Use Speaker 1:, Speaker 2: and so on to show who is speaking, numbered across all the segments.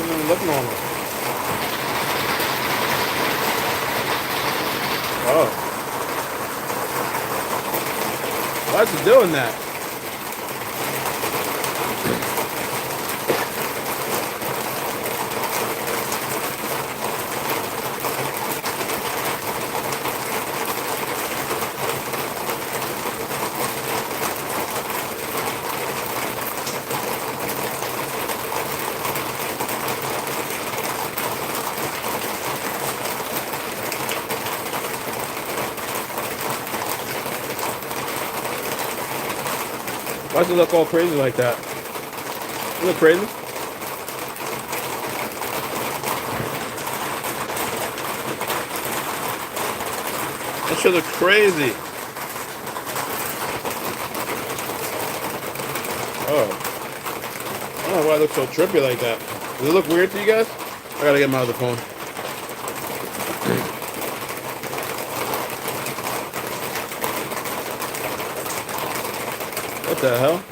Speaker 1: doesn't look normal. Oh. Why is it doing that? Why does it look all crazy like that? You look crazy? That should look crazy. Oh. I don't know why it looks so trippy like that. Does it look weird to you guys? I gotta get my other phone. What the hell?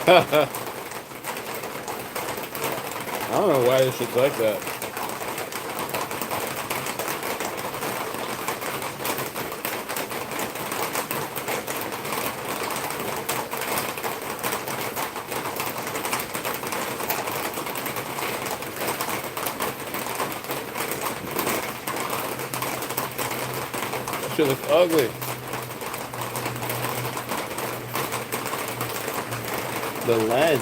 Speaker 1: I don't know why this shit's like that. That shit looks ugly. The lens.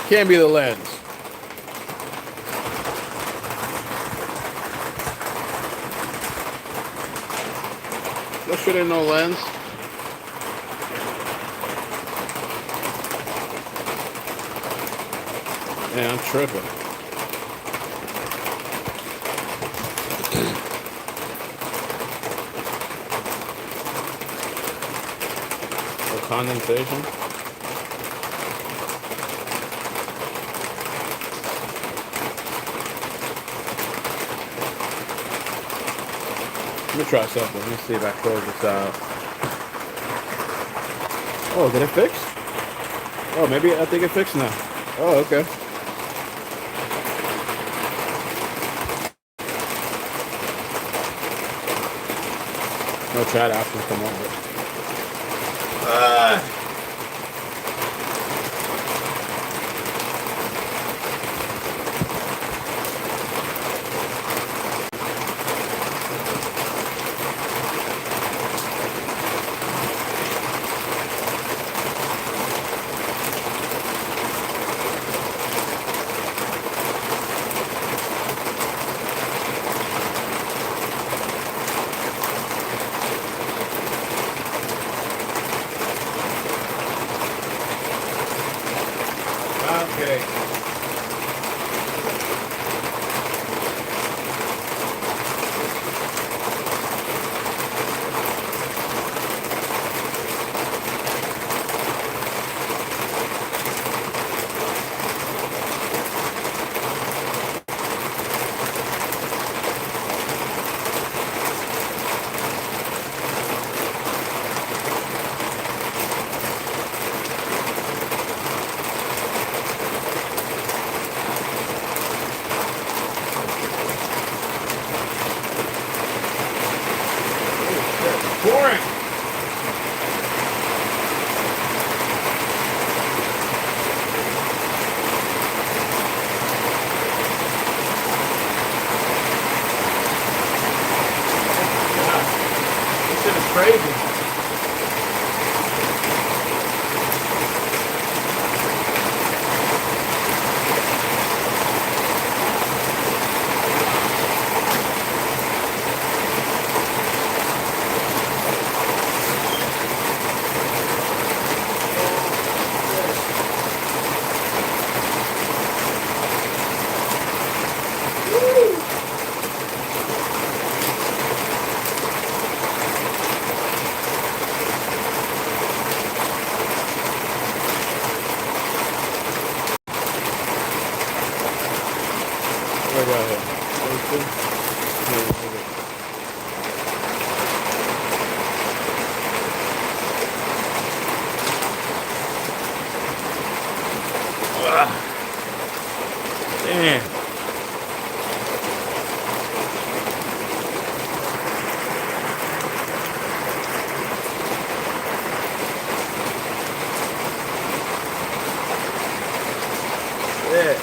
Speaker 1: Can't be the lens. That shit ain't no lens. Yeah, I'm tripping. The condensation. Let me try something. Let me see if I close this out. Oh, did it fix? Oh, maybe I think it fixed now. Oh, okay. No chat options come over. pouring. This shit is crazy. What do I got here? 22? Yeah, okay. Damn. Yeah.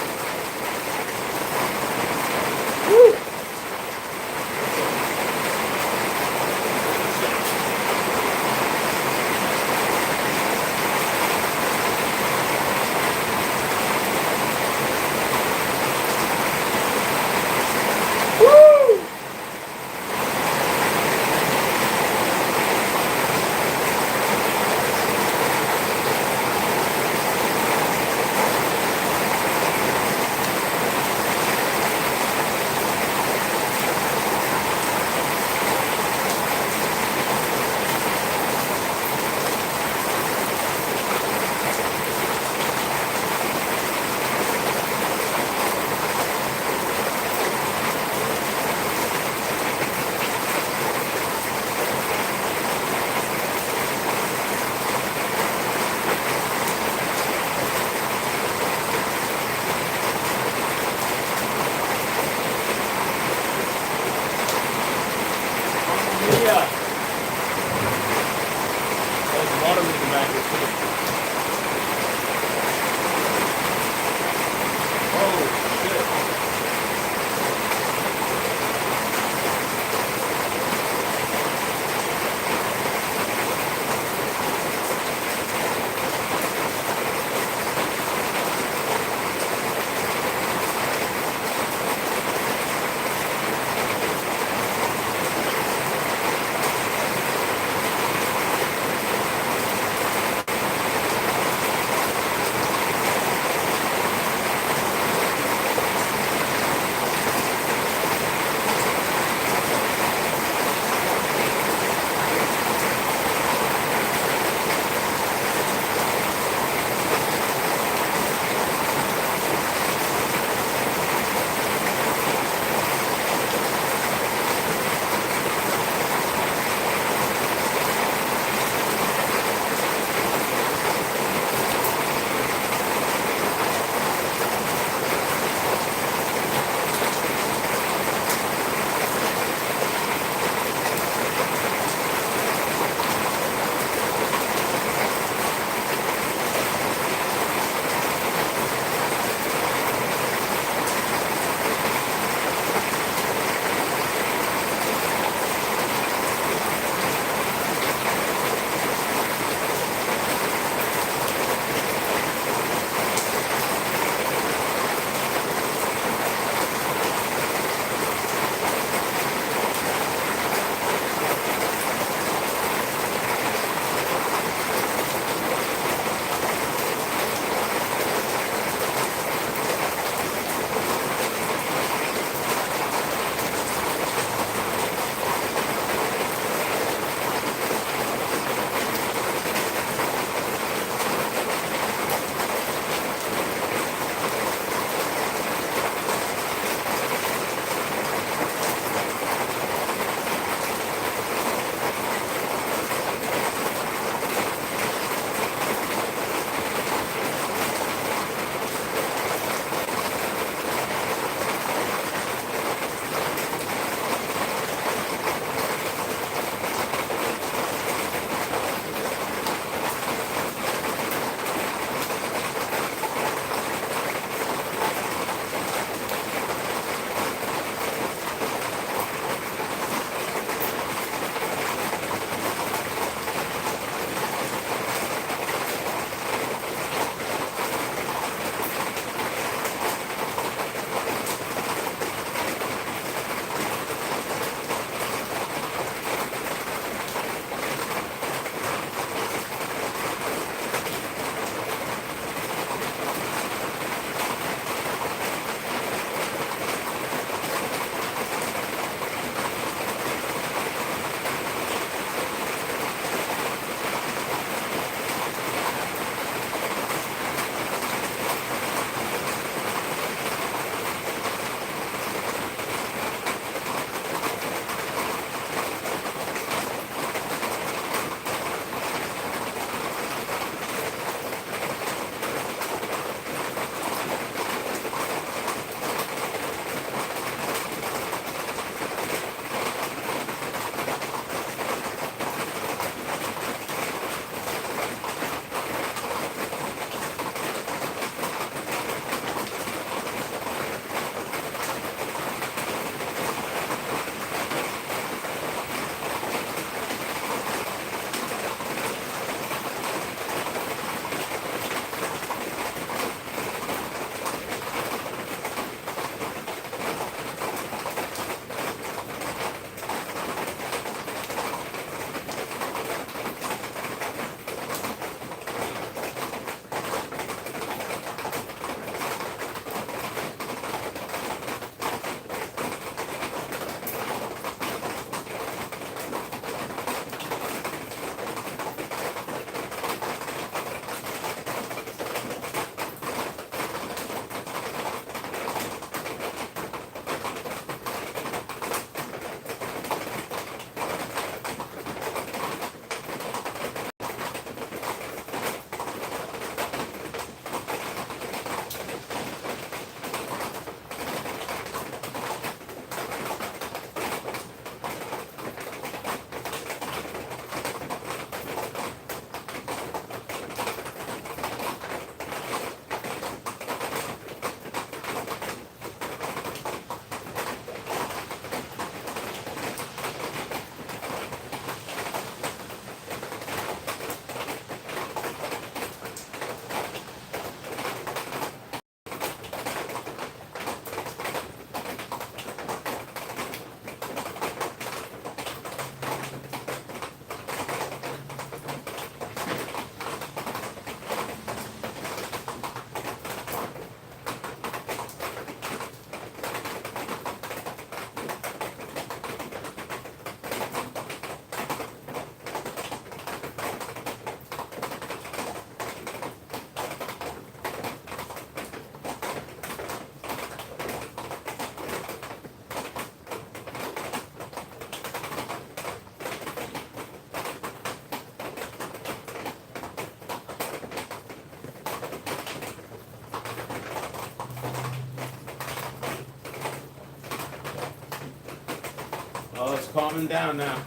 Speaker 1: it's calming down now.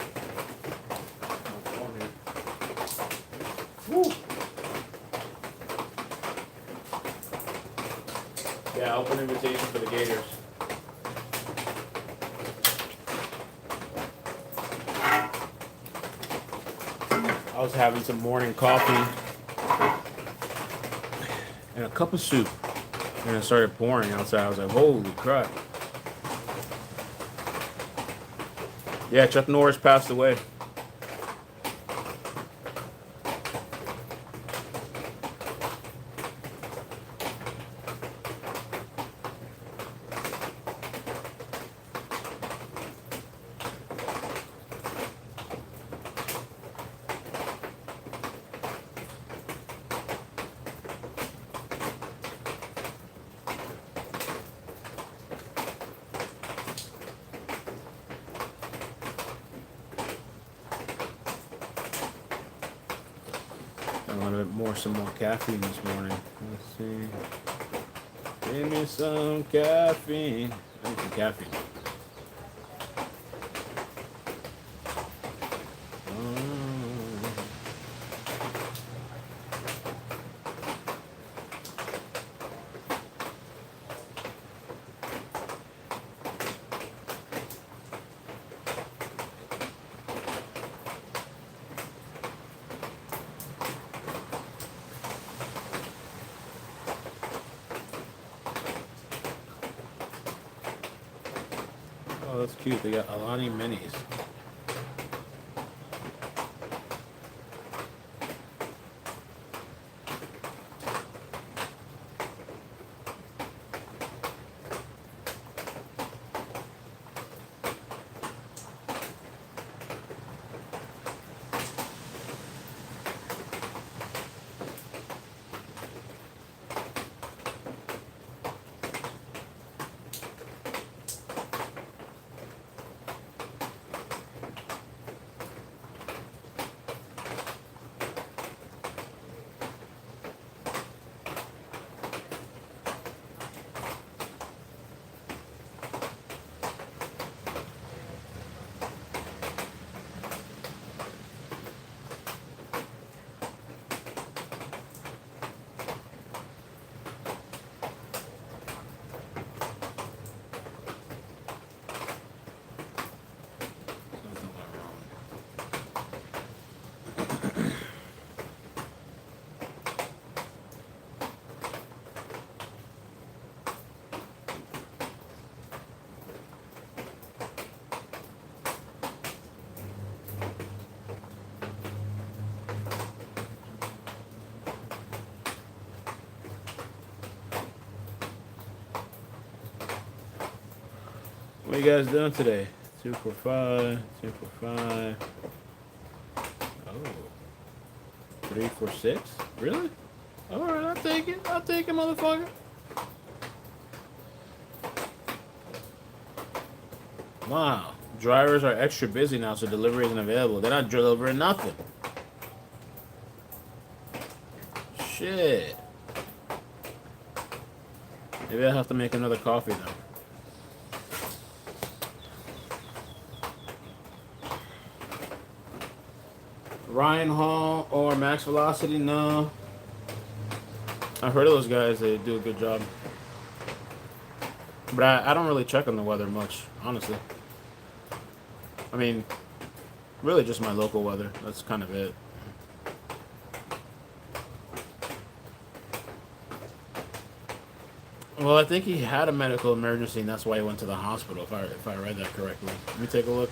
Speaker 1: Woo. Yeah, open invitation for the Gators. I was having some morning coffee and a cup of soup, and it started pouring outside. I was like, holy crap. Yeah, Chuck Norris passed away. Some more caffeine this morning. Let's see. Give me some caffeine. I need some caffeine. Oh, that's cute. They got Alani minis. What you guys doing today? 2 for 5, 2 for 5. Oh. 3 for 6? Really? Alright, I'll take it. I'll take it, motherfucker. Wow. Drivers are extra busy now, so delivery isn't available. They're not delivering nothing. Shit. Maybe I'll have to make another coffee now. Ryan Hall or Max Velocity? No. I've heard of those guys. They do a good job. But I don't really check on the weather much, honestly. I mean, really just my local weather. That's kind of it. Well, I think he had a medical emergency, and that's why he went to the hospital, if I read that correctly. Let me take a look.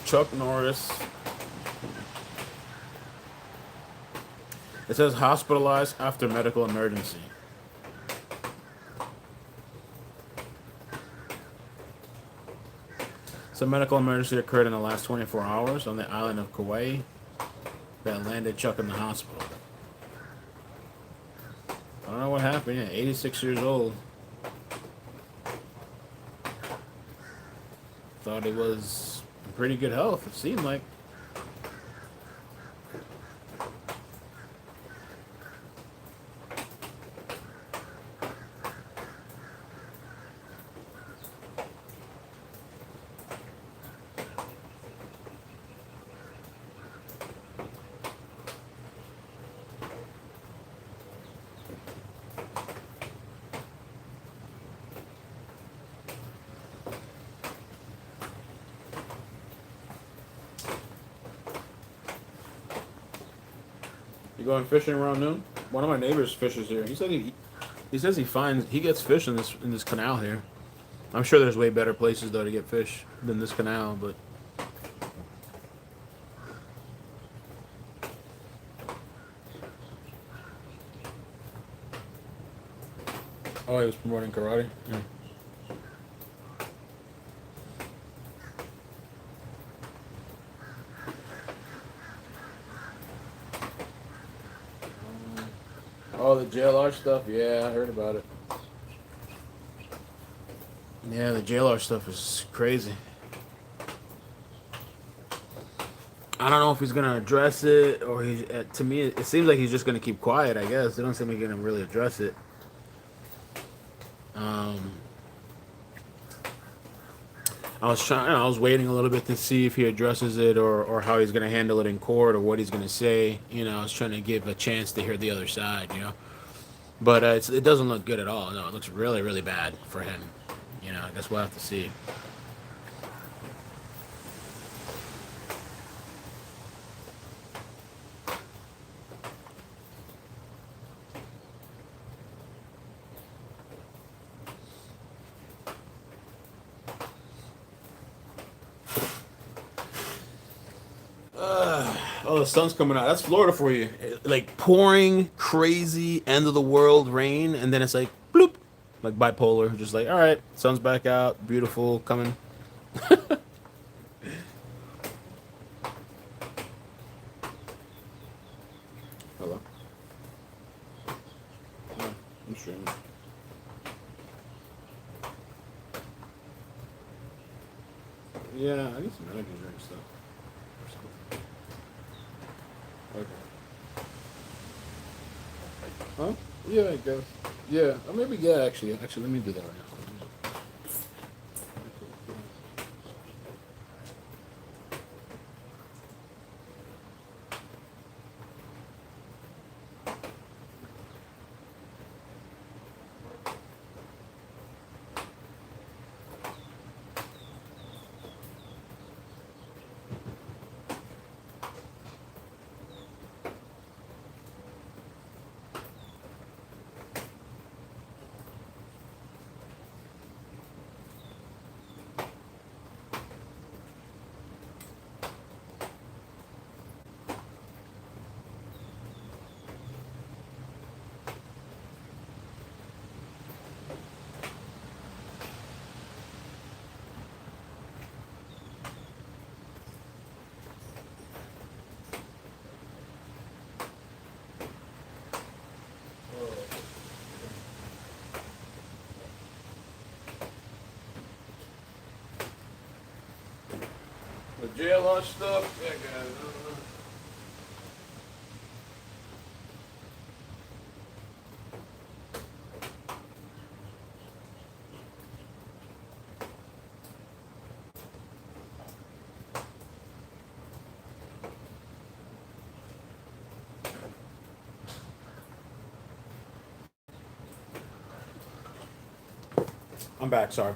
Speaker 1: Chuck Norris. It says hospitalized after medical emergency. Some medical emergency occurred in the last 24 hours on the island of Kauai that landed Chuck in the hospital. I don't know what happened. Yeah, 86 years old. Thought he was in pretty good health, it seemed like. You going fishing around noon? One of my neighbors fishes here. He says he gets fish in this canal here. I'm sure there's way better places though to get fish than this canal, but oh, he was promoting karate. Yeah. Oh, the JLR stuff. Yeah, I heard about it. Yeah, the JLR stuff is crazy. I don't know if he's gonna address it or he's. To me, it seems like he's just gonna keep quiet. I guess they don't seem like he's gonna really address it. Um, I was waiting a little bit to see if he addresses it or how he's gonna handle it in court or what he's gonna say. I was trying to give a chance to hear the other side. But it doesn't look good at all. No, it looks really, really bad for him. I guess we'll have to see. Oh, the sun's coming out. That's Florida for you. Like pouring, crazy, end of the world rain, and then it's like bloop, like bipolar. Just like, all right, sun's back out, beautiful, coming. Hello. Yeah, I'm streaming. Yeah, I need some energy drink stuff. Okay. Huh? Yeah, I guess. Yeah, or maybe yeah. Actually, let me do that right now. The JLR stuff, yeah, guys. I'm back. Sorry.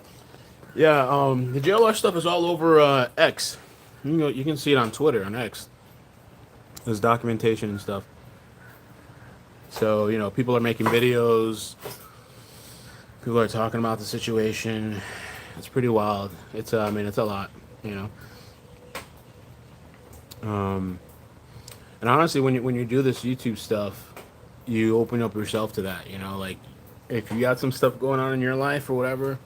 Speaker 1: Yeah, the JLR stuff is all over X. You can see it on Twitter on X. There's documentation and stuff. So people are making videos. People are talking about the situation. It's pretty wild. I mean, it's a lot. You know. And honestly, when you do this YouTube stuff, you open up yourself to that. Like if you got some stuff going on in your life or whatever,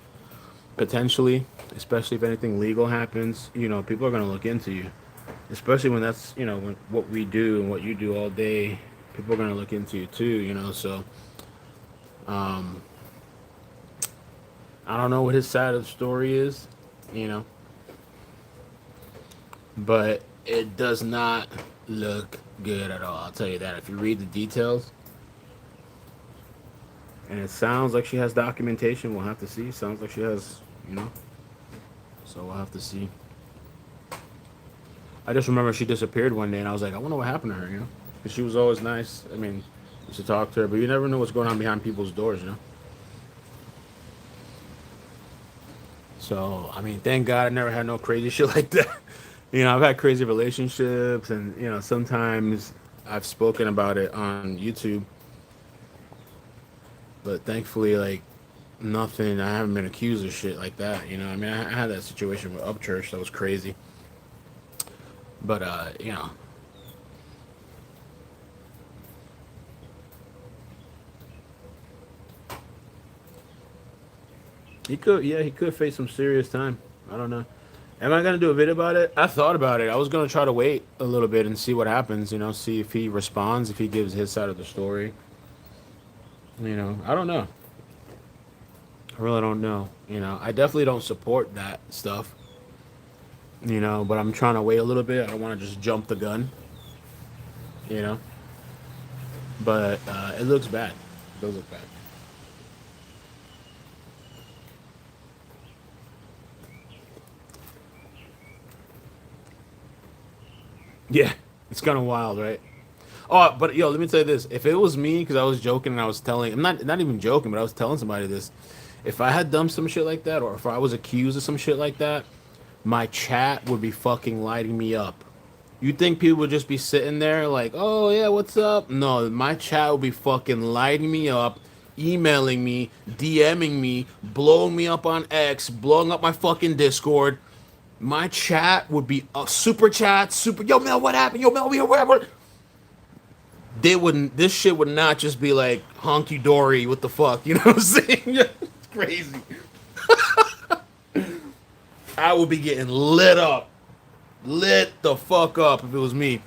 Speaker 1: potentially, especially if anything legal happens, people are gonna look into you. Especially when that's when, what we do and what you do all day, people are gonna look into you too. So um, I don't know what his side of the story is, you know, but it does not look good at all. I'll tell you that. If you read the details, and it sounds like she has documentation, we'll have to see. Sounds like she has, so we'll have to see. I just remember she disappeared one day, and I was like, I wonder what happened to her, 'Cause she was always nice. I mean, used to talk to her, but you never know what's going on behind people's doors. So, I mean, thank God I never had no crazy shit like that. I've had crazy relationships, and sometimes I've spoken about it on YouTube, but thankfully, like nothing. I haven't been accused of shit like that. You know, I mean, I had that situation with Upchurch that was crazy, but he could, yeah, he could face some serious time. I don't know. Am I gonna do a video about it? I thought about it. I was gonna try to wait a little bit and see what happens. You know, see if he responds, if he gives his side of the story. You know, I don't know. I really don't know. You know, I definitely don't support that stuff. You know, but I'm trying to wait a little bit. I don't want to just jump the gun. You know, but it looks bad. It does look bad. Yeah, it's kind of wild, right? Oh, but yo, let me tell you this: if it was me, because I was joking and I was telling, I'm not even joking, but I was telling somebody this. If I had done some shit like that, or if I was accused of some shit like that, my chat would be fucking lighting me up. You think people would just be sitting there like, oh yeah, what's up? No, my chat would be fucking lighting me up, emailing me, DMing me, blowing me up on X, blowing up my fucking Discord. My chat would be super chat, super yo Mel, what happened? Yo Mel, we whatever. They wouldn't. This shit would not just be like honky dory. What the fuck? You know what I'm saying? It's crazy. I would be getting lit up, lit the fuck up if it was me.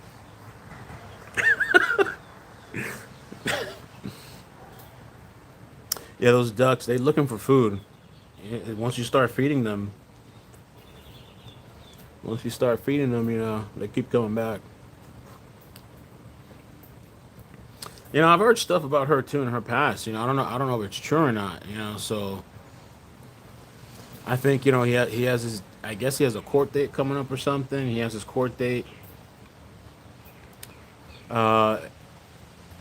Speaker 1: Yeah, those ducks, they looking for food. Once you start feeding them, you know, they keep coming back. You know, I've heard stuff about her too in her past. You know, I don't know if it's true or not. You know, so I think you know he has his. I guess he has a court date coming up or something. He has his court date. Uh,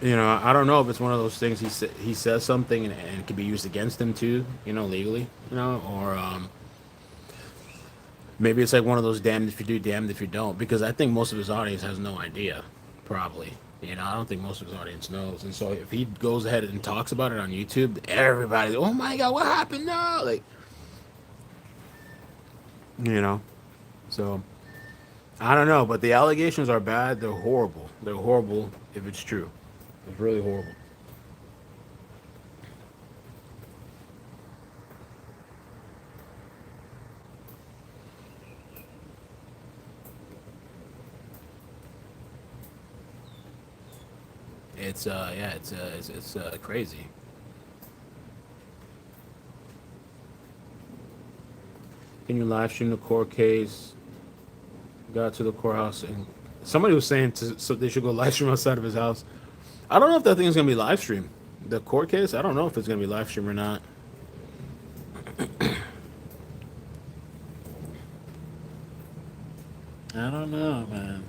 Speaker 1: you know, I don't know if it's one of those things he says something and it can be used against him too. You know, legally. You know, or maybe it's like one of those damned if you do, damned if you don't. Because I think most of his audience has no idea. Probably. You know, I don't think most of his audience knows. And so if he goes ahead and talks about it on YouTube, everybody, oh my god, what happened now? Like, you know. So I don't know, but the allegations are bad. They're horrible. They're horrible if it's true. It's really horrible. It's yeah, it's crazy. Can you live stream the court case? Got to the courthouse and somebody was saying so they should go live stream outside of his house. I don't know if that thing is gonna be live streamed. The court case, I don't know if it's gonna be live streamed or not. I don't know, man.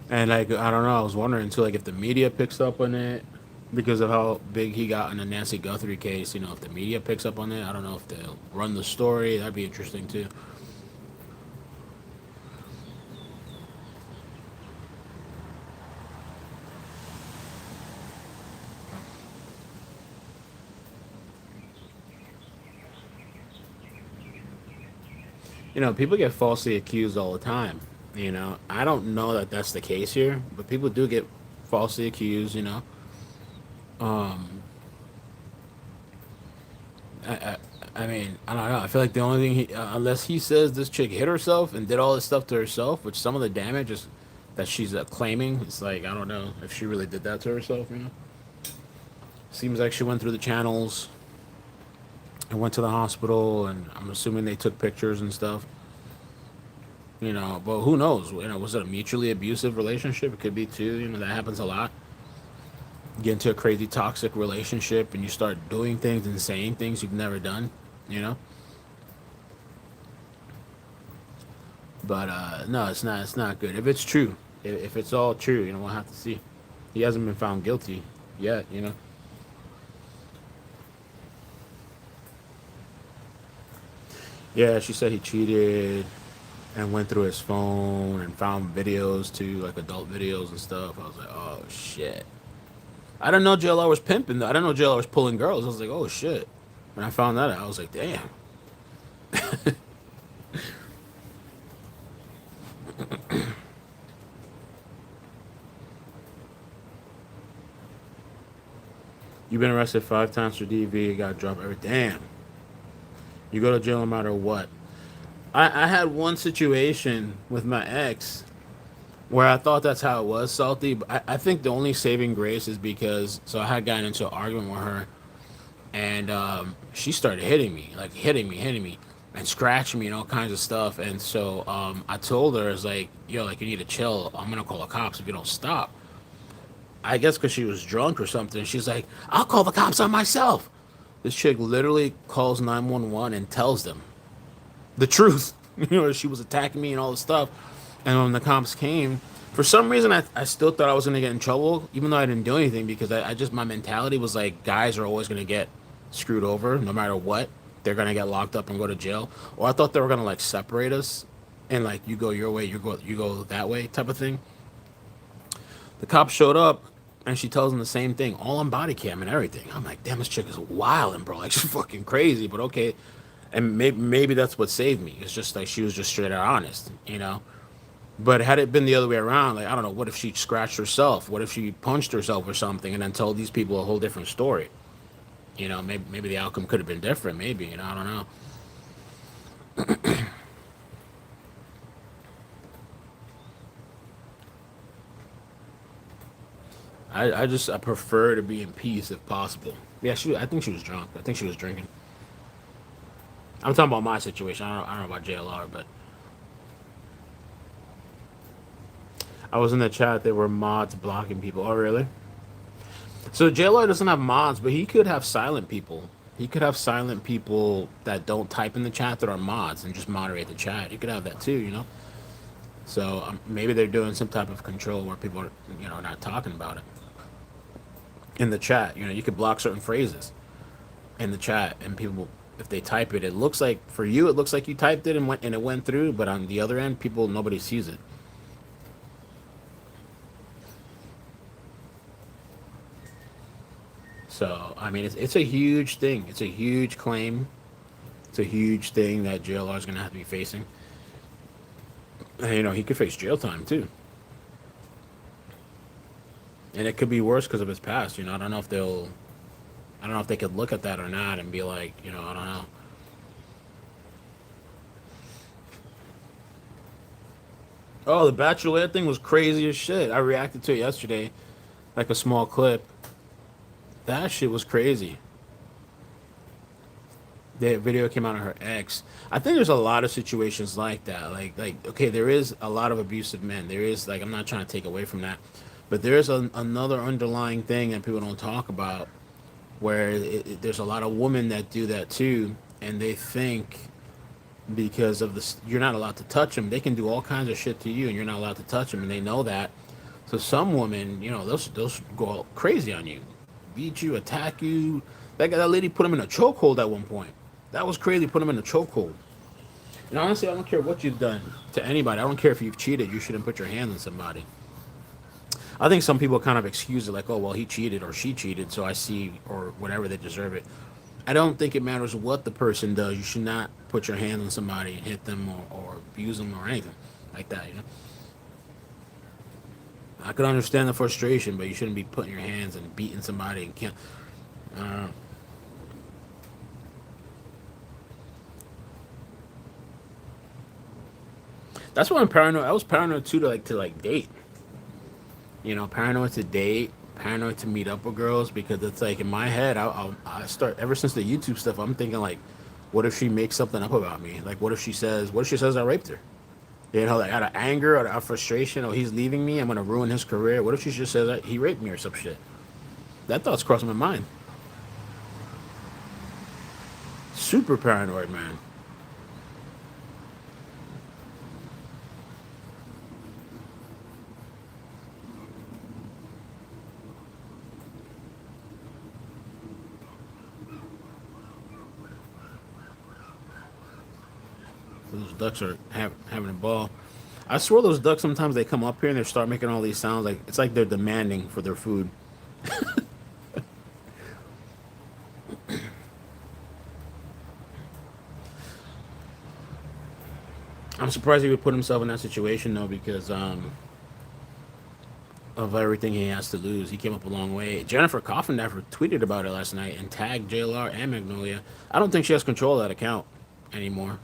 Speaker 1: And like I don't know, I was wondering too, like if the media picks up on it because of how big he got in the Nancy Guthrie case. You know, if the media picks up on it, I don't know if they'll run the story. That'd be interesting too. You know, people get falsely accused all the time. You know, I don't know that that's the case here, but people do get falsely accused. You know, um, I, I, I mean, I don't know. I feel like the only thing unless he says this chick hit herself and did all this stuff to herself, which some of the damage is that she's claiming, it's like I don't know if she really did that to herself. You know, seems like she went through the channels and went to the hospital, and I'm assuming they took pictures and stuff. You know, but who knows? You know, was it a mutually abusive relationship? It could be too. You know, that happens a lot. Get into a crazy toxic relationship and you start doing things and saying things you've never done. You know, but no, it's not. It's not good. If it's true, if it's all true, you know, we'll have to see. He hasn't been found guilty yet. You know. Yeah, she said he cheated, and went through his phone and found videos too, like adult videos and stuff. I was like, oh shit. I didn't know JLR was pimping though. I didn't know JLR was pulling girls. I was like, oh shit. When I found that out, I was like, damn. You've been arrested 5 times for DV. You got dropped every. Damn. You go to jail no matter what. I had one situation with my ex where I thought that's how it was, Salty. But I think the only saving grace is because so I had gotten into an argument with her, and she started hitting me, like hitting me, and scratching me and all kinds of stuff. And so I told her, I was like, yo, like you need to chill. I'm gonna call the cops if you don't stop. I guess because she was drunk or something. She's like, I'll call the cops on myself. This chick literally calls 911 and tells them the truth. She was attacking me and all this stuff. And when the cops came, for some reason, I still thought I was going to get in trouble, even though I didn't do anything, because I just, my mentality was like, guys are always going to get screwed over no matter what. They're going to get locked up and go to jail. Or I thought they were going to like separate us and like, you go your way, you go that way type of thing. The cops showed up and she tells them the same thing, all on body cam and everything. I'm like, damn, this chick is wilding, bro. Like, she's fucking crazy, but okay. And maybe that's what saved me. It's just like she was just straight out honest. But had it been the other way around, like, I don't know, what if she scratched herself? What if she punched herself or something and then told these people a whole different story? Maybe the outcome could have been different, maybe, I don't know. I prefer to be in peace if possible. Yeah, I think she was drunk. I think she was drinking. I'm talking about my situation. I don't know about JLR, but I was in the chat. There were mods blocking people. Oh, really? So JLR doesn't have mods, but he could have silent people. He could have silent people that don't type in the chat that are mods and just moderate the chat. He could have that too. So maybe they're doing some type of control where people are, not talking about it in the chat. You could block certain phrases in the chat, and people, if they type it, it looks like for you, it looks like you typed it and it went through, but on the other end, nobody sees it. So I mean, it's a huge thing. It's a huge claim. It's a huge thing that JLR is going to have to be facing. And, he could face jail time too, and it could be worse because of his past. I don't know if they could look at that or not and be like, I don't know. Oh, the Bachelorette thing was crazy as shit. I reacted to it yesterday, like a small clip. That shit was crazy. The video came out of her ex. I think there's a lot of situations like that. Like okay, there is a lot of abusive men. There is, like, I'm not trying to take away from that, but there is another underlying thing that people don't talk about, where there's a lot of women that do that too, and they think because of this, you're not allowed to touch them. They can do all kinds of shit to you, and you're not allowed to touch them, and they know that. So some women, they'll go crazy on you, beat you, attack you. That lady put him in a chokehold at one point. That was crazy. Put him in a chokehold. And honestly, I don't care what you've done to anybody. I don't care if you've cheated. You shouldn't put your hands on somebody. I think some people kind of excuse it, like, oh, well, he cheated or she cheated, so I see, or whatever, they deserve it. I don't think it matters what the person does. You should not put your hands on somebody and hit them or abuse them or anything like that. I could understand the frustration, but you shouldn't be putting your hands and beating somebody and can't. Uh, that's why I'm paranoid. I was paranoid too to date. Paranoid to date, paranoid to meet up with girls, because it's like in my head, I start, ever since the YouTube stuff, I'm thinking like, what if she makes something up about me? Like, what if she says I raped her? Like out of anger or out of frustration, or he's leaving me, I'm gonna ruin his career. What if she just says that he raped me or some shit? That thought's crossing my mind. Super paranoid, man. Those ducks are having a ball. I swear those ducks sometimes they come up here and they start making all these sounds like it's like they're demanding for their food. I'm surprised he would put himself in that situation though because of everything he has to lose. He came up a long way. Jennifer Coffindaffer tweeted about it last night and tagged JLR and Magnolia. I don't think she has control of that account anymore.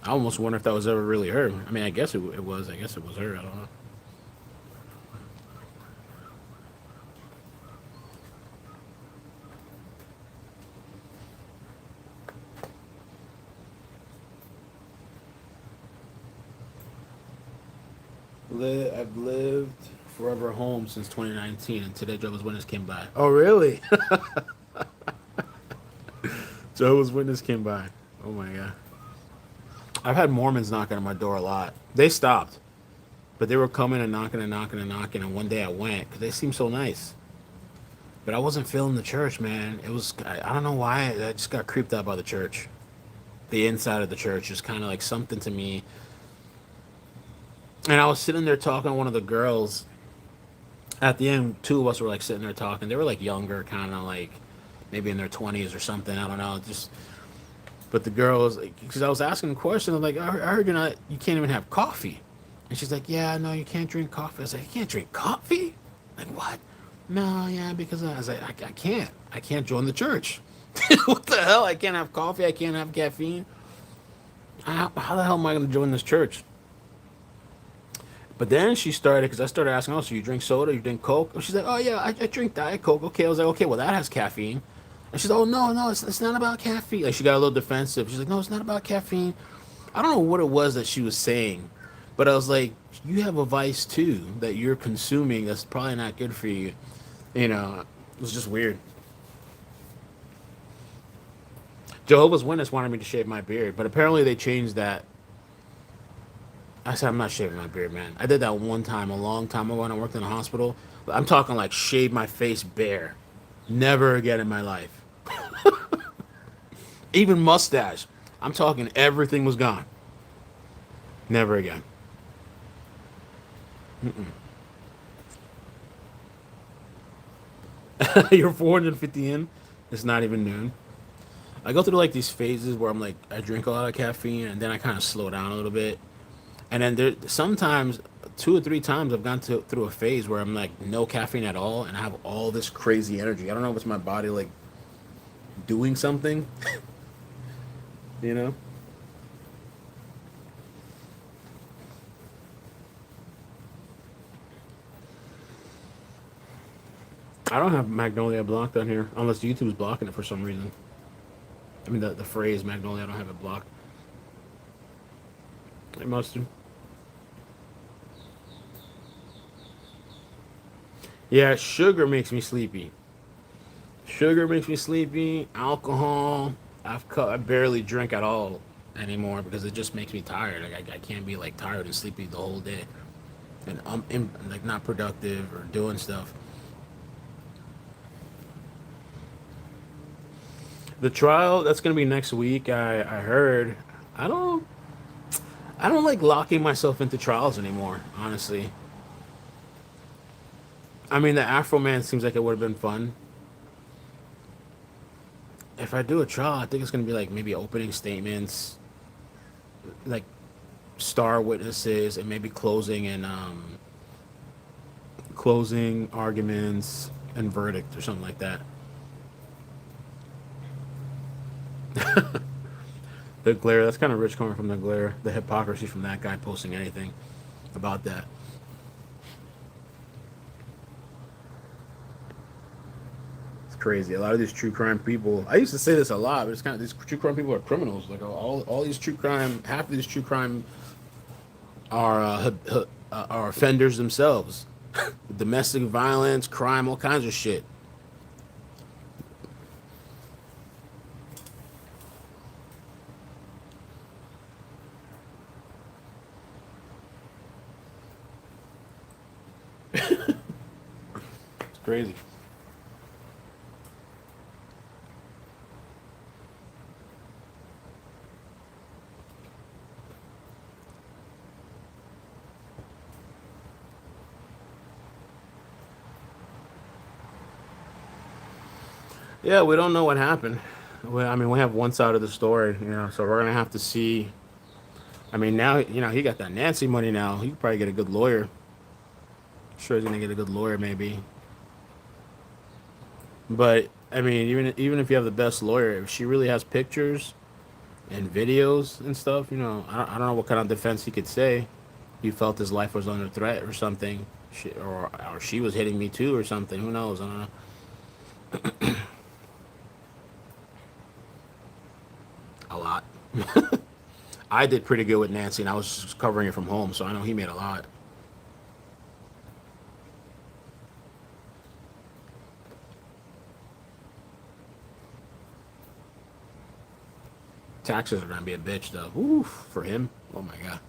Speaker 1: I almost wonder if that was ever really her. I mean, I guess it was. I guess it was her. I don't know. I've lived forever home since 2019, and today Jehovah's Witness came by. Oh, really? Jehovah's Witness came by. Oh my god. I've had Mormons knocking on my door a lot. They stopped, but they were coming and knocking and knocking and knocking. And one day I went because they seemed so nice. But I wasn't feeling the church, man. It was I don't know why I just got creeped out by the church. The inside of the church is kind of like something to me. And I was sitting there talking to one of the girls. At the end, two of us were like sitting there talking. They were like younger, kind of like maybe in their 20s or something. I don't know. Just but the girl was like, because I was asking a question. I'm like, I heard you can't even have coffee. And she's like, yeah, no, you can't drink coffee. I was like, you can't drink coffee? Like what? No, yeah, because I was like, I can't join the church. What the hell? I can't have coffee. I can't have caffeine. How the hell am I going to join this church? But then she started, because I started asking, oh, so you drink soda, you drink Coke? And she's like, oh, yeah, I drink Diet Coke. Okay, I was like, okay, well, that has caffeine. And she's like, oh, no, no, it's not about caffeine. Like, she got a little defensive. She's like, no, it's not about caffeine. I don't know what it was that she was saying, but I was like, you have a vice, too, that you're consuming that's probably not good for you. You know, it was just weird. Jehovah's Witness wanted me to shave my beard, but apparently they changed that. I said, I'm not shaving my beard, man. I did that one time, a long time ago when I worked in a hospital. I'm talking like shave my face bare. Never again in my life. Even mustache. I'm talking everything was gone. Never again. You're 450 in. It's not even noon. I go through like these phases where I'm like, I drink a lot of caffeine and then I kind of slow down a little bit. And then there sometimes 2 or 3 times I've gone through a phase where I'm like no caffeine at all and I have all this crazy energy. I don't know if it's my body like doing something, you know? I don't have Magnolia blocked on here unless YouTube's blocking it for some reason. I mean the phrase Magnolia, I don't have it blocked. It must do. Yeah, sugar makes me sleepy. Sugar makes me sleepy. Alcohol, I barely drink at all anymore because it just makes me tired. Like I can't be like tired and sleepy the whole day, and like not productive or doing stuff. The trial that's gonna be next week. I heard. I don't I don't like locking myself into trials anymore. Honestly, I mean the Afro Man seems like it would have been fun. If I do a trial, I think it's gonna be like maybe opening statements, like star witnesses, and maybe closing arguments and verdict or something like that. The glare, that's kind of rich coming from the glare. The hypocrisy from that guy posting anything about that. It's crazy. A lot of these true crime people, I used to say this a lot, but it's kind of these true crime people are criminals. Like all these true crime, half of these true crime are offenders themselves. Domestic violence, crime, all kinds of shit. It's crazy. Yeah, we don't know what happened. I mean, we have one side of the story, so we're gonna have to see. I mean, now he got that Nancy money. Now he could probably get a good lawyer. Sure, he's gonna get a good lawyer, maybe. But I mean, even if you have the best lawyer, if she really has pictures and videos and stuff, I don't know what kind of defense he could say. He felt his life was under threat or something, or she was hitting me too or something. Who knows? I don't know. A lot. I did pretty good with Nancy, and I was just covering it from home, so I know he made a lot. Taxes are gonna be a bitch though. Oof, for him. Oh my god.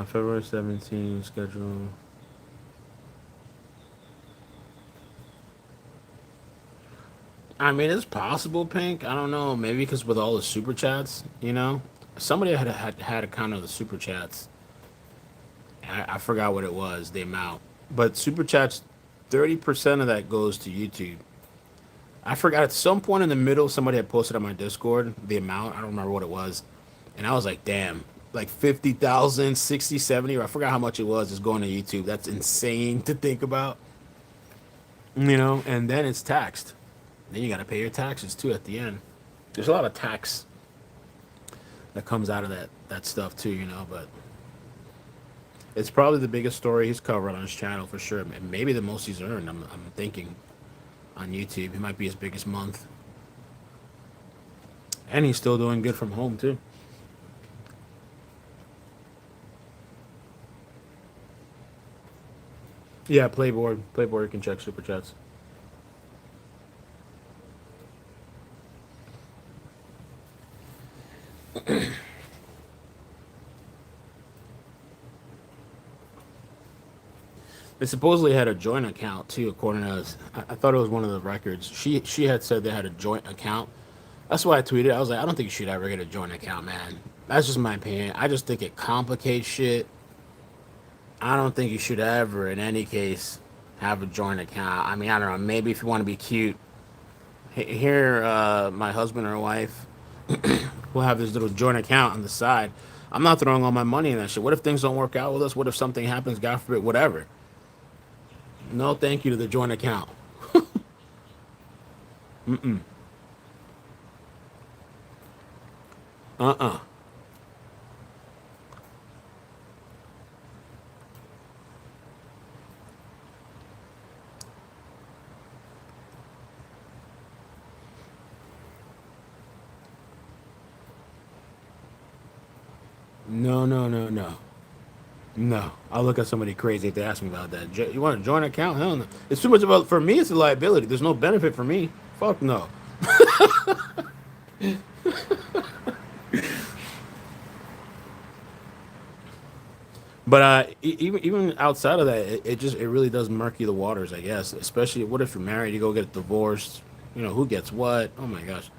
Speaker 1: February 17th schedule. I mean, it's possible, Pink. I don't know. Maybe because with all the super chats, somebody had a count of the super chats. I forgot what it was, the amount. But super chats, 30% of that goes to YouTube. I forgot at some point in the middle, somebody had posted on my Discord the amount. I don't remember what it was. And I was like, damn, like 50,000, 60, 70, or I forgot how much it was, is going to YouTube. That's insane to think about, and then it's taxed. Then you got to pay your taxes too at the end. There's a lot of tax that comes out of that stuff too, but it's probably the biggest story he's covered on his channel for sure. And maybe the most he's earned, I'm thinking, on YouTube. It might be his biggest month. And he's still doing good from home too. Yeah, Playboard. Playboard, you can check super chats. They supposedly had a joint account too, according to us. I thought it was one of the records. She had said they had a joint account. That's why I tweeted. I was like, I don't think you should ever get a joint account, man. That's just my opinion. I just think it complicates shit. I don't think you should ever, in any case, have a joint account. I mean, I don't know. Maybe if you want to be cute, here, my husband or wife will have this little joint account on the side. I'm not throwing all my money in that shit. What if things don't work out with us? What if something happens? God forbid, whatever. No, thank you to the joint account. Mm-mm. Uh-uh. No, no, no, no. No. I'll look at somebody crazy if they ask me about that. You want a joint account? Hell no. It's too much about, for me, it's a liability. There's no benefit for me. Fuck no. But even outside of that, it really does murky the waters, I guess. Especially, what if you're married, you go get divorced, who gets what? Oh my gosh.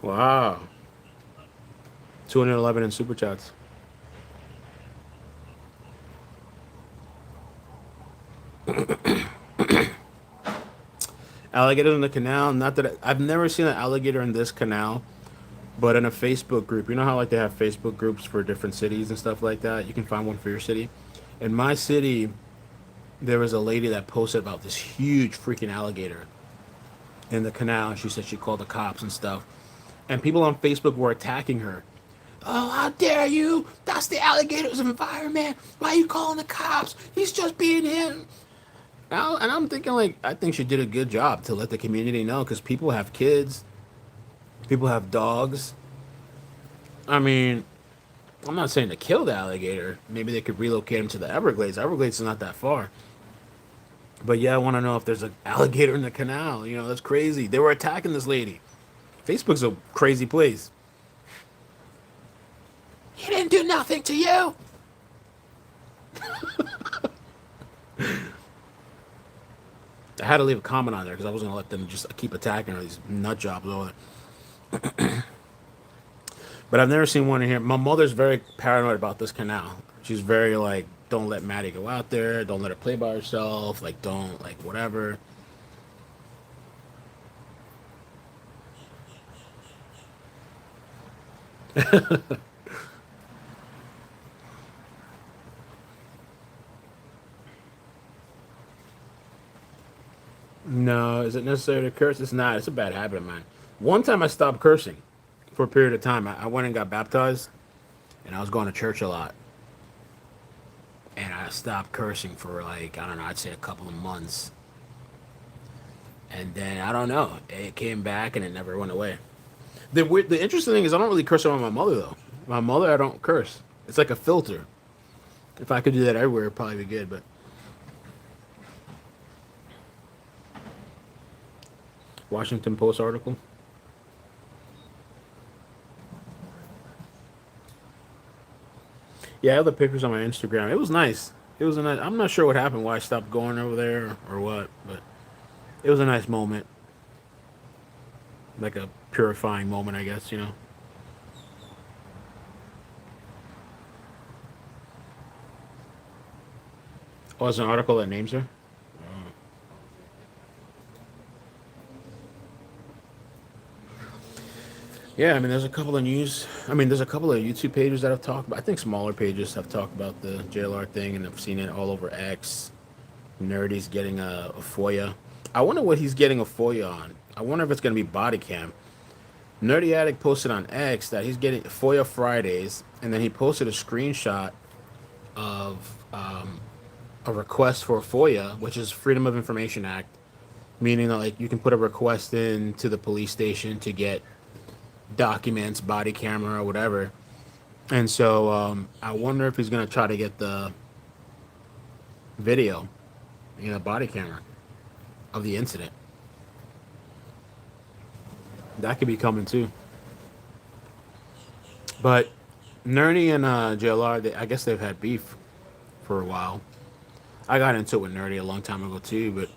Speaker 1: Wow. 211 in super chats. Alligator in the canal. Not that I've never seen an alligator in this canal, but in a Facebook group. You know how like they have Facebook groups for different cities and stuff like that. You can find one for your city. In my city, there was a lady that posted about this huge freaking alligator in the canal, and she said she called the cops and stuff. And people on Facebook were attacking her. Oh, how dare you! That's the alligator's environment. Why are you calling the cops? He's just being him. Now, and I'm thinking, like, I think she did a good job to let the community know because people have kids, people have dogs. I mean, I'm not saying to kill the alligator. Maybe they could relocate him to the Everglades. Everglades is not that far. But yeah, I want to know if there's an alligator in the canal. That's crazy. They were attacking this lady. Facebook's a crazy place. He didn't do nothing to you. I had to leave a comment on there because I wasn't gonna let them just keep attacking her, these nut jobs over there. But I've never seen one in here. My mother's very paranoid about this canal. She's very like, don't let Maddie go out there. Don't let her play by herself. Like, don't like whatever. No, is it necessary to curse? It's not. It's a bad habit of mine. One time I stopped cursing for a period of time. I went and got baptized, and I was going to church a lot. And I stopped cursing for like, I don't know, I'd say a couple of months. And then, I don't know, it came back and it never went away. The interesting thing is I don't really curse around my mother, though. My mother, I don't curse. It's like a filter. If I could do that everywhere, it'd probably be good, but Washington Post article. Yeah, I have the pictures on my Instagram. It was nice. It was a nice. I'm not sure what happened, why I stopped going over there or what, but it was a nice moment, like a purifying moment, I guess. Oh, it's an article that names her. Yeah, I mean, there's a couple of news. I mean, there's a couple of YouTube pages that have talked about. I think smaller pages have talked about the JLR thing, and I've seen it all over X. Nerdy's getting a FOIA. I wonder what he's getting a FOIA on. I wonder if it's going to be body cam. Nerdy Addict posted on X that he's getting FOIA Fridays, and then he posted a screenshot of a request for a FOIA, which is Freedom of Information Act, meaning that like you can put a request in to the police station to get documents, body camera, or whatever. And so I wonder if he's gonna try to get the video, body camera of the incident. That could be coming too. But Nerdy and JLR, I guess they've had beef for a while. I got into it with Nerdy a long time ago too, but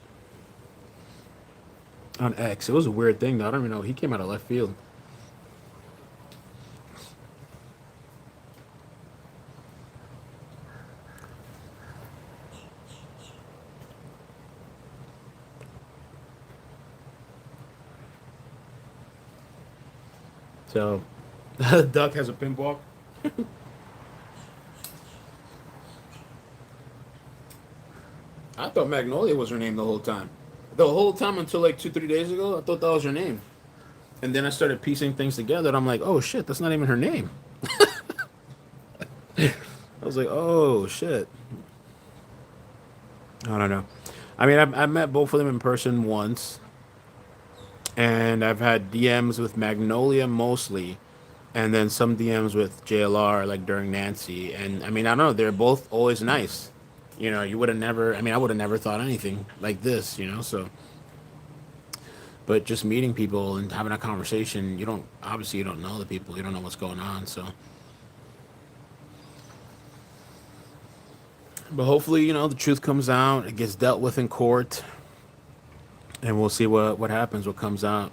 Speaker 1: on X, it was a weird thing though. I don't even know. He came out of left field. So, Duck has a pinball. I thought Magnolia was her name the whole time. The whole time until like 2, 3 days ago, I thought that was her name. And then I started piecing things together, and I'm like, oh shit, that's not even her name. I was like, oh shit. I don't know. I mean, I've met both of them in person once, and I've had DMs with Magnolia mostly, and then some DMs with JLR, like during Nancy. And I mean, I don't know, they're both always nice. You would have never, I mean, I would have never thought anything like this, so. But just meeting people and having a conversation, obviously, you don't know the people, you don't know what's going on, so. But hopefully, the truth comes out, it gets dealt with in court, and we'll see what happens, what comes out.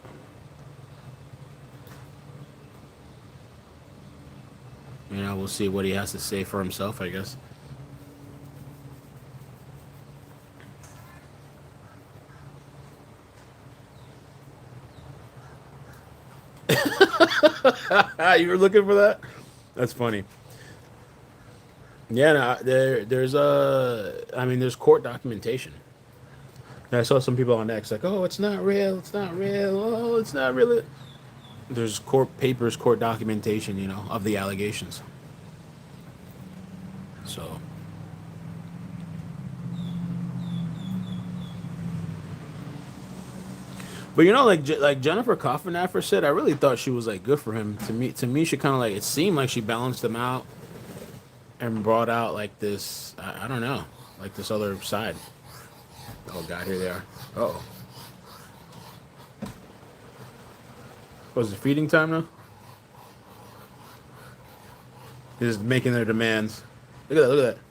Speaker 1: We'll see what he has to say for himself, I guess. You were looking for that? That's funny. Yeah, no, I mean, there's court documentation. And I saw some people on X like, oh, it's not real, it's not real, oh, it's not real. There's court papers, court documentation, of the allegations. So, but like Jennifer Coffenaffer said, I really thought she was like good for him. To me, she kind of like it seemed like she balanced him out and brought out like this. I don't know, like this other side. Oh God, here they are. Oh, was it feeding time now? He's making their demands. Look at that! Look at that!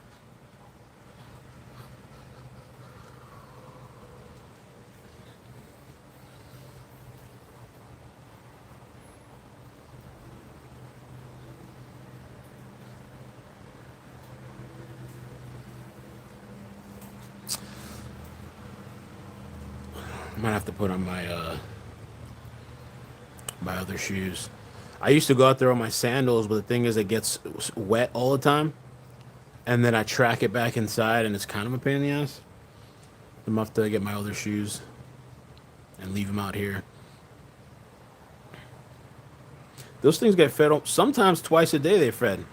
Speaker 1: might have to put on my other shoes. I used to go out there on my sandals, but the thing is, it gets wet all the time, and then I track it back inside, and it's kind of a pain in the ass. I'm gonna have to get my other shoes and leave them out here. Those things get fed sometimes twice a day. They fed,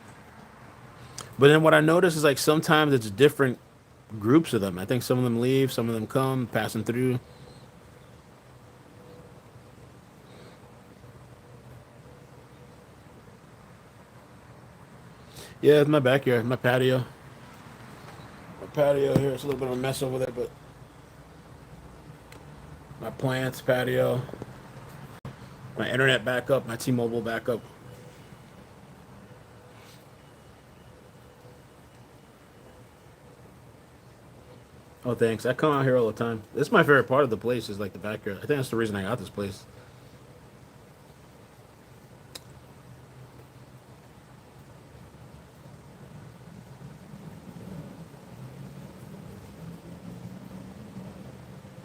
Speaker 1: but then what I notice is like sometimes it's different groups of them. I think some of them leave, some of them come, passing through. Yeah, it's my backyard, my patio. My patio here. It's a little bit of a mess over there, but my plants, patio, my internet backup, my T-Mobile backup. Oh, thanks. I come out here all the time. This is my favorite part of the place is like the backyard. I think that's the reason I got this place.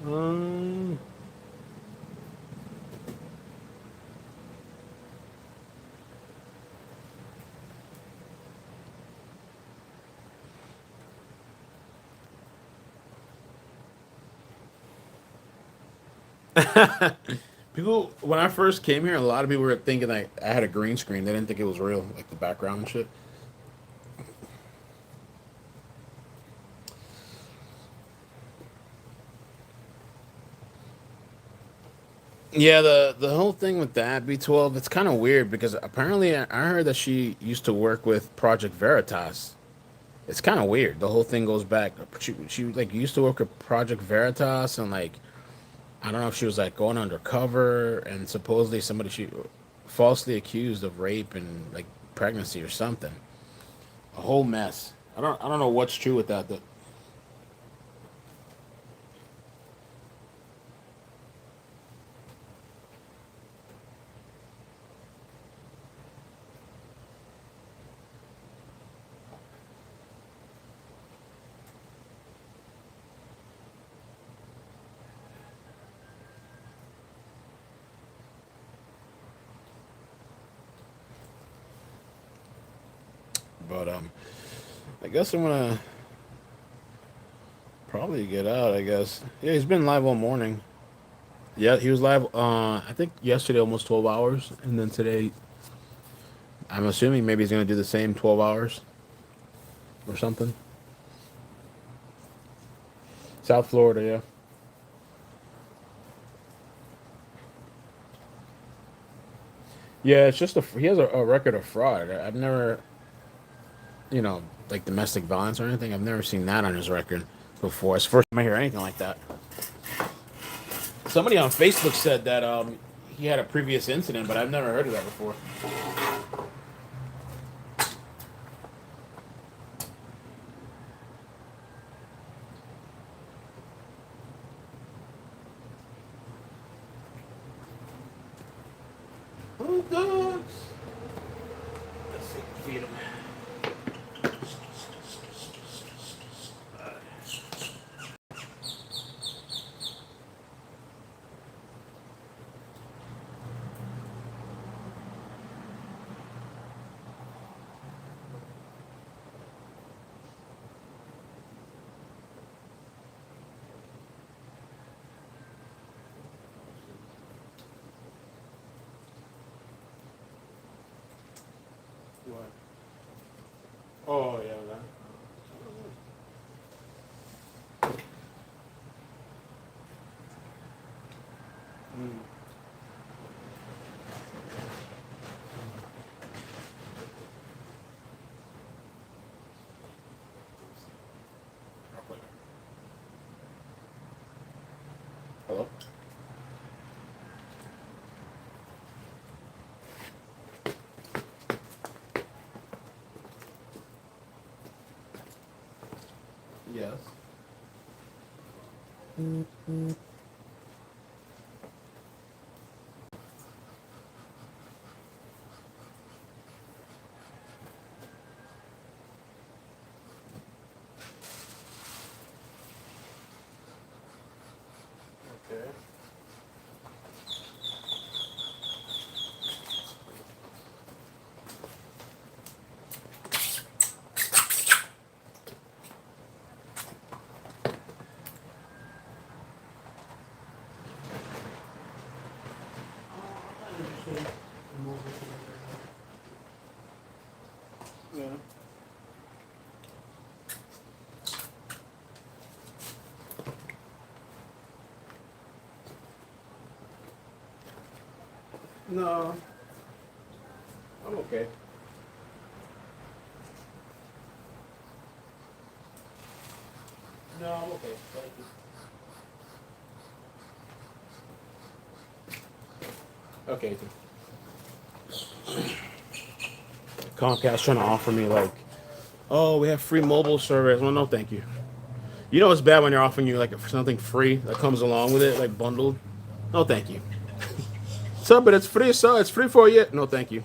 Speaker 1: Um, People, when I first came here, a lot of people were thinking like I had a green screen. They didn't think it was real, like the background and shit. Yeah, the whole thing with that B12, it's kind of weird because apparently I heard that she used to work with Project Veritas. It's kind of weird. The whole thing goes back. She like used to work with Project Veritas and like I don't know if she was like going undercover and supposedly somebody she falsely accused of rape and like pregnancy or something. A whole mess. I don't know what's true with that. But I guess I'm gonna probably get out. I guess. Yeah, he's been live all morning. Yeah, he was live. I think yesterday almost 12 hours, and then today I'm assuming maybe he's gonna do the same 12 hours or something. South Florida, yeah. Yeah, it's just he has a record of fraud. I've never, like domestic violence or anything. I've never seen that on his record before. It's the first time I hear anything like that. Somebody on Facebook said that he had a previous incident, but I've never heard of that before. Oh, dogs. Let's see, feed him. What? Oh yeah, that. Mm. Hello. Yes. Okay. Yeah. No, I'm okay. No, I'm okay. Thank you. Okay. Comcast trying to offer me like, oh, we have free mobile service. Well, no, thank you. You know it's bad when they're offering you like something free that comes along with it, like bundled. No, thank you. Sir, but it's free, sir. It's free for you. No, thank you.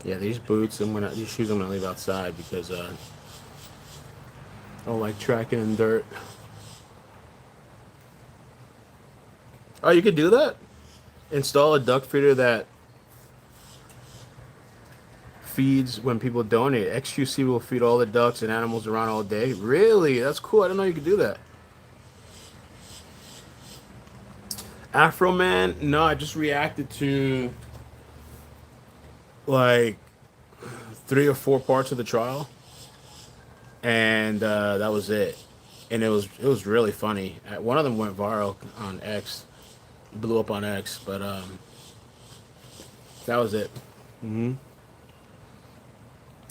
Speaker 1: Yeah, these boots. These shoes. I'm gonna leave outside because I don't like tracking in dirt. Oh, you could do that. Install a duck feeder that feeds when people donate. XQC will feed all the ducks and animals around all day. Really? That's cool. I didn't know you could do that. Afro Man? No, I just reacted to like 3 or 4 parts of the trial, and that was it. And it was really funny. One of them went viral on X, blew up on X, but that was it. Hmm.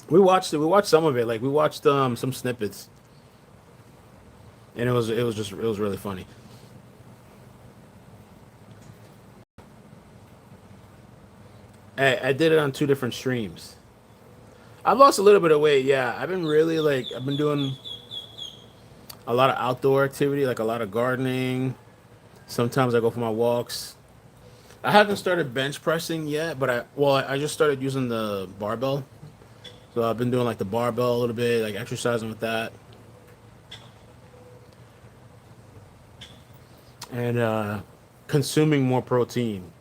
Speaker 1: We watched it. We watched some of it. Like we watched some snippets, and it was really funny. I did it on 2 different streams. I've lost a little bit of weight. Yeah, I've been doing a lot of outdoor activity, like a lot of gardening. Sometimes I go for my walks. I haven't started bench pressing yet, but I just started using the barbell. So I've been doing like the barbell a little bit, like exercising with that, and consuming more protein.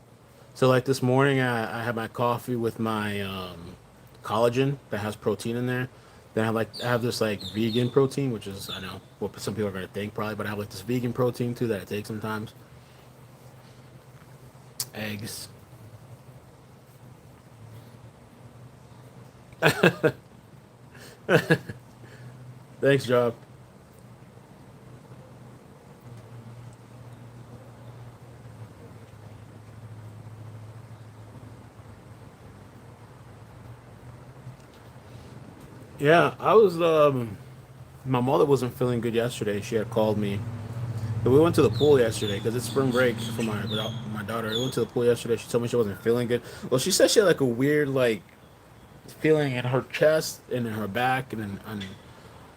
Speaker 1: So like this morning, I had my coffee with my collagen that has protein in there. Then I have this like vegan protein, which is I know what some people are gonna think probably, but I have like this vegan protein too that I take sometimes. Eggs. Thanks, Job. Yeah, I was. My mother wasn't feeling good yesterday. She had called me. But we went to the pool yesterday because it's spring break for my daughter. We went to the pool yesterday. She told me she wasn't feeling good. Well, she said she had like a weird like feeling in her chest and in her back and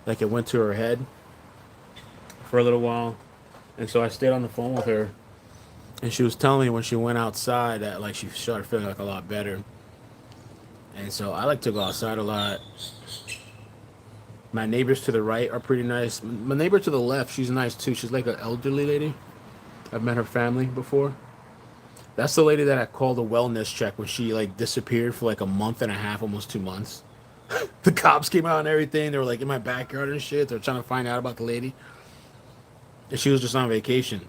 Speaker 1: like it went to her head for a little while. And so I stayed on the phone with her, and she was telling me when she went outside that like she started feeling like a lot better. And so I like to go outside a lot. My neighbors to the right are pretty nice. My neighbor to the left, she's nice too. She's like an elderly lady. I've met her family before. That's the lady that I called a wellness check when she like disappeared for like a month and a half, almost 2 months. The cops came out and everything. They were like in my backyard and shit. They're trying to find out about the lady. And she was just on vacation.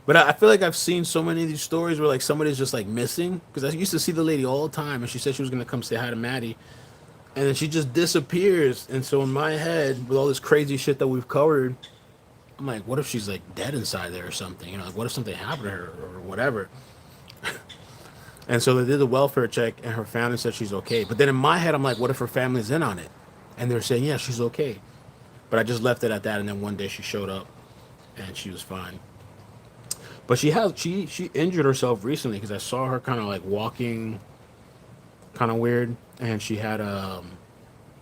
Speaker 1: But I feel like I've seen so many of these stories where like somebody's just like missing. Because I used to see the lady all the time, and she said she was gonna come say hi to Maddie, and then she just disappears. And so in my head, with all this crazy shit that we've covered, I'm like, what if she's like dead inside there or something? You know, like what if something happened to her or whatever? And so they did the welfare check, and her family said she's okay. But then in my head, I'm like, what if her family's in on it? And they're saying, yeah, she's okay. But I just left it at that, and then one day she showed up, and she was fine. But she injured herself recently because I saw her kind of like walking, kind of weird, and she had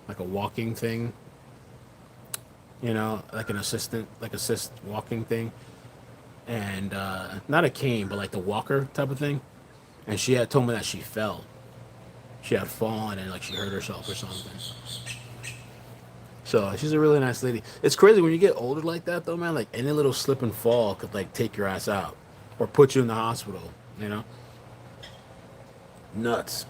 Speaker 1: like a walking thing, like an assist walking thing, and not a cane, but like the walker type of thing. And she had told me that she fell. She had fallen and like she hurt herself or something. So she's a really nice lady. It's crazy when you get older like that though, man. Like any little slip and fall could like take your ass out or put you in the hospital. You know, nuts.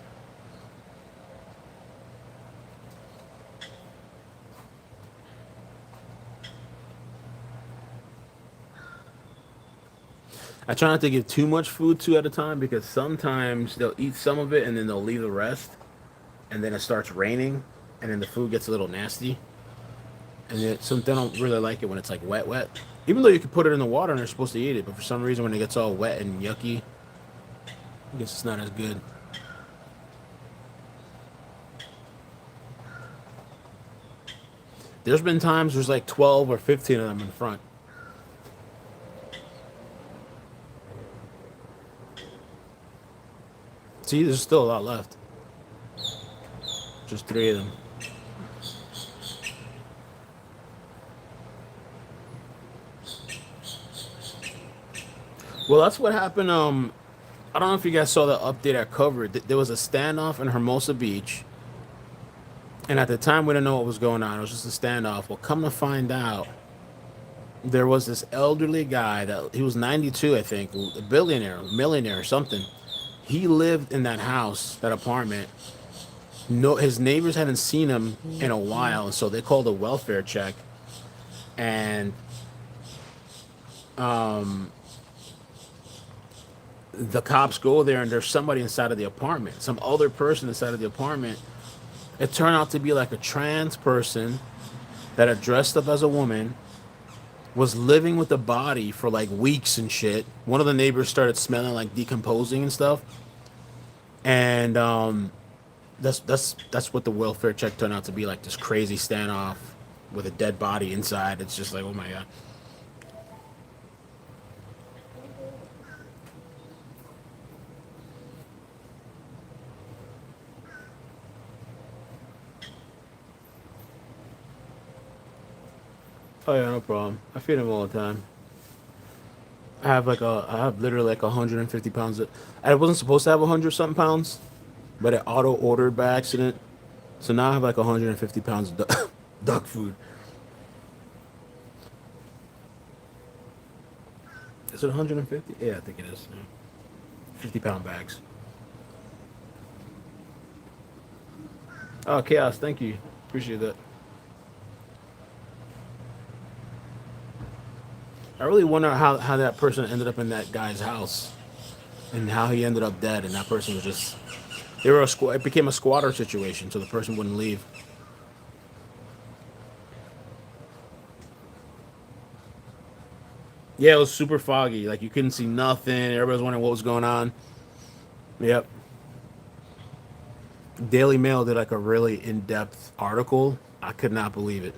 Speaker 1: I try not to give too much food to at a time because sometimes they'll eat some of it and then they'll leave the rest, and then it starts raining, and then the food gets a little nasty, and some they don't really like it when it's like wet, wet. Even though you can put it in the water and they're supposed to eat it, but for some reason when it gets all wet and yucky, I guess it's not as good. There's been times there's like 12 or 15 of them in front. See, there's still a lot left. Just three of them. Well, that's what happened. I don't know if you guys saw the update I covered. There was a standoff in Hermosa Beach, and at the time we didn't know what was going on. It was just a standoff. Well, come to find out, there was this elderly guy that he was 92, I think, a billionaire, millionaire, or something. He lived in that house, that apartment. No, his neighbors hadn't seen him in a while, so they called a welfare check, and the cops go there, and there's somebody inside of the apartment, some other person inside of the apartment. It turned out to be like a trans person that had dressed up as a woman, was living with the body for like weeks and shit. One of the neighbors started smelling like decomposing and stuff, and that's what the welfare check turned out to be, like this crazy standoff with a dead body inside. It's just like, oh my god. Oh yeah, no problem. I feed him all the time. I have literally like 150 pounds. I wasn't supposed to have 100 something pounds, but it auto ordered by accident. So now I have like 150 pounds of duck food. Is it 150? Yeah, I think it is. Yeah. 50-pound bags. Oh, Chaos, thank you. Appreciate that. I really wonder how that person ended up in that guy's house and how he ended up dead. And that person was just, they were it became a squatter situation, so the person wouldn't leave. Yeah, it was super foggy. Like you couldn't see nothing. Everybody was wondering what was going on. Yep. Daily Mail did like a really in-depth article. I could not believe it.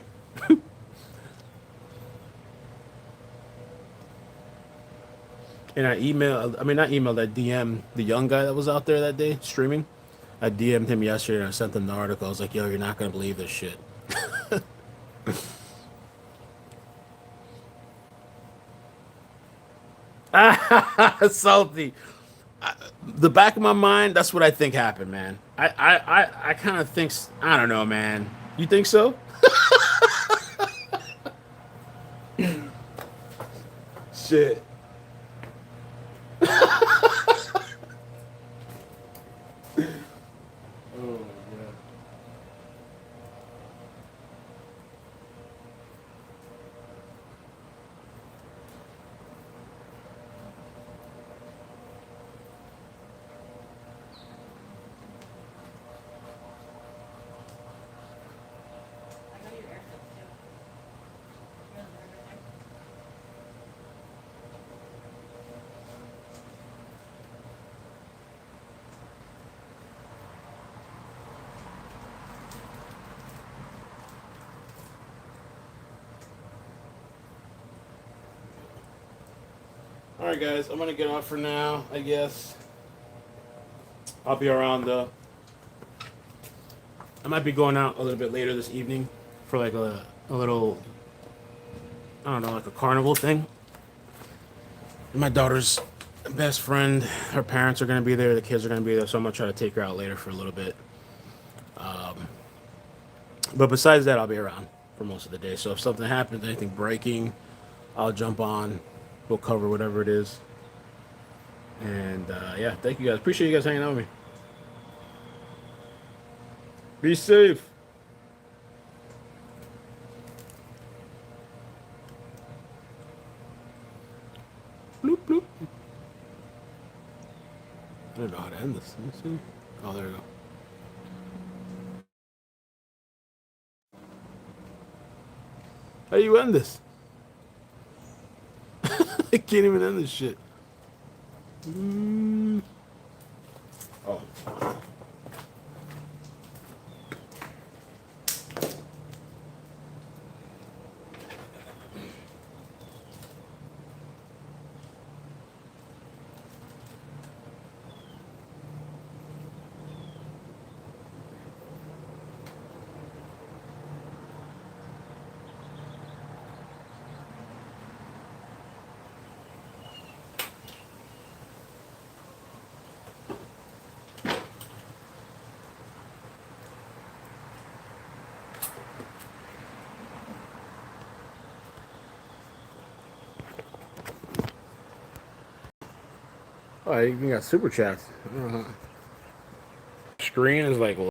Speaker 1: And I mean, not emailed, I DM the young guy that was out there that day streaming. I DM'd him yesterday and I sent him the article. I was like, yo, you're not going to believe this shit. Salty. The back of my mind, that's what I think happened, man. I kind of think, I don't know, man. You think so? Shit. Oh, yeah. All right, guys, I'm gonna get off for now. I guess I'll be around. I might be going out a little bit later this evening for like a little, I don't know, like a carnival thing. My daughter's best friend, her parents are gonna be there. The kids are gonna be there, so I'm gonna try to take her out later for a little bit. But besides that, I'll be around for most of the day. So if something happens, anything breaking, I'll jump on. We'll cover whatever it is. And yeah, thank you guys. Appreciate you guys hanging out with me. Be safe. Bloop, bloop. I don't know how to end this. Let me see. Oh, there we go. How do you end this? I can't even end this shit. Oh. Oh, I even got super chats. Screen is like